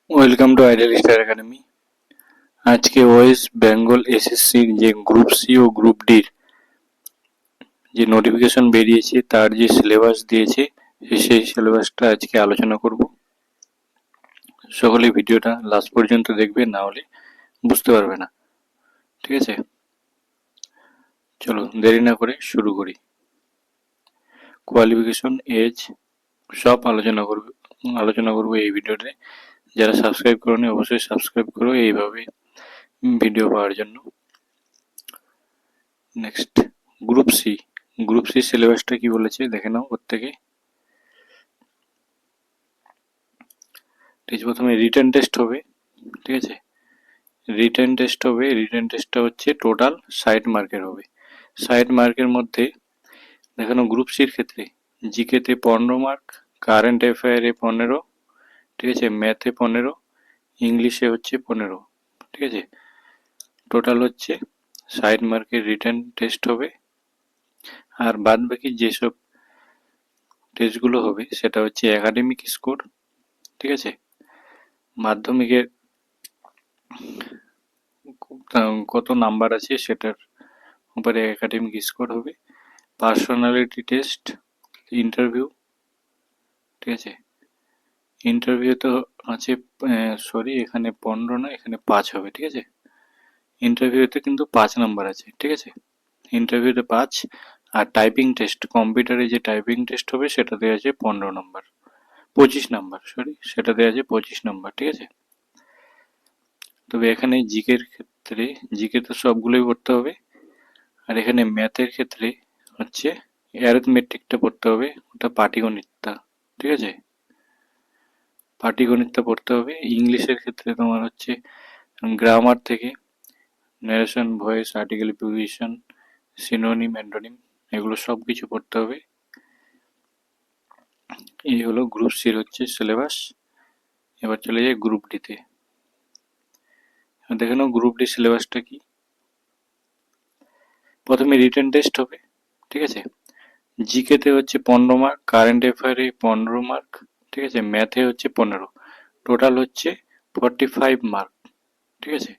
Welcome to ideal star academy. আজকে West Bengal এসএসসির যে গ্রুপ সি ও গ্রুপ ডির যে নোটিফিকেশন বেরিয়েছে তার যে সিলেবাস দিয়েছে সেই সিলেবাসটা আজকে আলোচনা করব। সকলে ভিডিওটা লাস্ট পর্যন্ত দেখবে, না হলে বুঝতে পারবে না। ঠিক আছে, চলো দেরি না করে শুরু করি। কোয়ালিফিকেশন, এজ সব আলোচনা করবো এই ভিডিওতে। যারা সাবস্ক্রাইব করোনি অবশ্যই সাবস্ক্রাইব করো এইভাবে ভিডিও পাওয়ার জন্য। নেক্সট, গ্রুপ সি সিলেবাসটা কি বলেছে দেখে নাও প্রত্যেকে। ঠিক আছে, প্রথমে রিটেন টেস্ট হবে। ঠিক আছে, রিটেন টেস্টটা হচ্ছে টোটাল 60 মার্কের হবে। 60 মার্কের মধ্যে দেখানো গ্রুপ সির ক্ষেত্রে জিকেতে 15 মার্ক, কারেন্ট অ্যাফেয়ারে 15, ঠিক আছে, ম্যাথে 15, ইংলিশে হচ্ছে 15। ঠিক আছে, টোটাল হচ্ছে 60 মার্কের রিটেন টেস্ট হবে। আর বাদ বাকি যেসব টেস্টগুলো হবে সেটা হচ্ছে একাডেমিক স্কোর। ঠিক আছে, মাধ্যমিকের কত নাম্বার আছে সেটার উপরে একাডেমিক স্কোর হবে। Personality test, interview. ঠিক আছে, ইন্টারভিউ তো আছে, সরি এখানে 15 না, এখানে 5 হবে। ঠিক আছে, ইন্টারভিউতে কিন্তু 5 নাম্বার আছে। ঠিক আছে, ইন্টারভিউতে 5। আর টাইপিং টেস্ট, কম্পিউটারে যে টাইপিং টেস্ট হবে সেটাতে আছে 15 নাম্বার, 25 নাম্বার, সরি সেটাতে আছে 25 নাম্বার। ঠিক আছে, তবে এখানে জিকের ক্ষেত্রে জিকে তো সবগুলোই পড়তে হবে। আর এখানে ম্যাথের ক্ষেত্রে হচ্ছে অ্যারিথমেটিকটা পড়তে হবে, ওটা পাটিগণিতটা। ঠিক আছে, পাটিগণিতটা পড়তে হবে। ইংলিশের ক্ষেত্রে তোমার হচ্ছে গ্রামার থেকে narration, voice, article, preposition, synonym, antonym, এগুলো সব কিছু পড়তে হবে। এই হলো গ্রুপ সির হচ্ছে সিলেবাস। এবার চলে যাই গ্রুপ ডিতে। দেখে নাও গ্রুপ ডি সিলেবাসটা কি। প্রথমে রিটেন টেস্ট হবে। ঠিক আছে, জিকেতে হচ্ছে 15 মার্ক, কারেন্ট অ্যাফেয়ারে 15 মার্ক, ঠিক আছে, ম্যাথে হচ্ছে 15, টোটাল হচ্ছে 45 মার্ক। ঠিক আছে,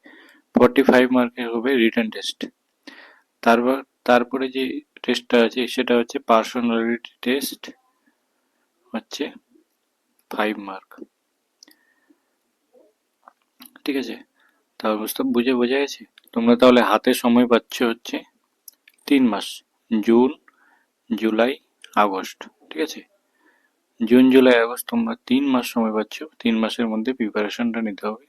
45 মার্কের হবে রিটেন টেস্ট। তারপর তারপরে যে টেস্টটা আছে সেটা হচ্ছে পার্সোনালিটি টেস্ট, হচ্ছে 5 মার্ক। ঠিক আছে, তাহলে বোঝা গেছে। তোমরা তাহলে হাতে সময় পাচ্ছ হচ্ছে 3 মাস, জুন, জুলাই, আগস্ট। ঠিক আছে, জুন, জুলাই, আগস্ট তোমরা 3 মাস সময় পাচ্ছ। 3 মাসের মধ্যে প্রিপারেশনটা নিতে হবে।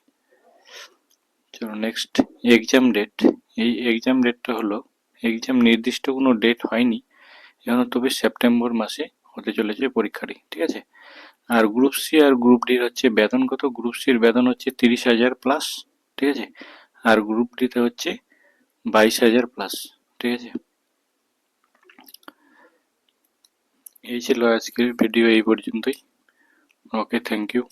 চলো নেক্সট, এক্সাম ডেট। এই এক্সাম ডেটটা হলো, এক্সাম নির্দিষ্ট কোনো ডেট হয়নি এখন, তবে সেপ্টেম্বর মাসে হতে চলেছে পরীক্ষাটি। ঠিক আছে, আর গ্রুপ সি আর গ্রুপ ডির হচ্ছে বেতন কত। গ্রুপ সির বেতন হচ্ছে 30,000 প্লাস। ঠিক আছে, আর গ্রুপ ডিতে হচ্ছে 22,000 প্লাস। ঠিক আছে, এই ছিল আজকের ভিডিও, এই পর্যন্তই। ওকে, থ্যাংক ইউ।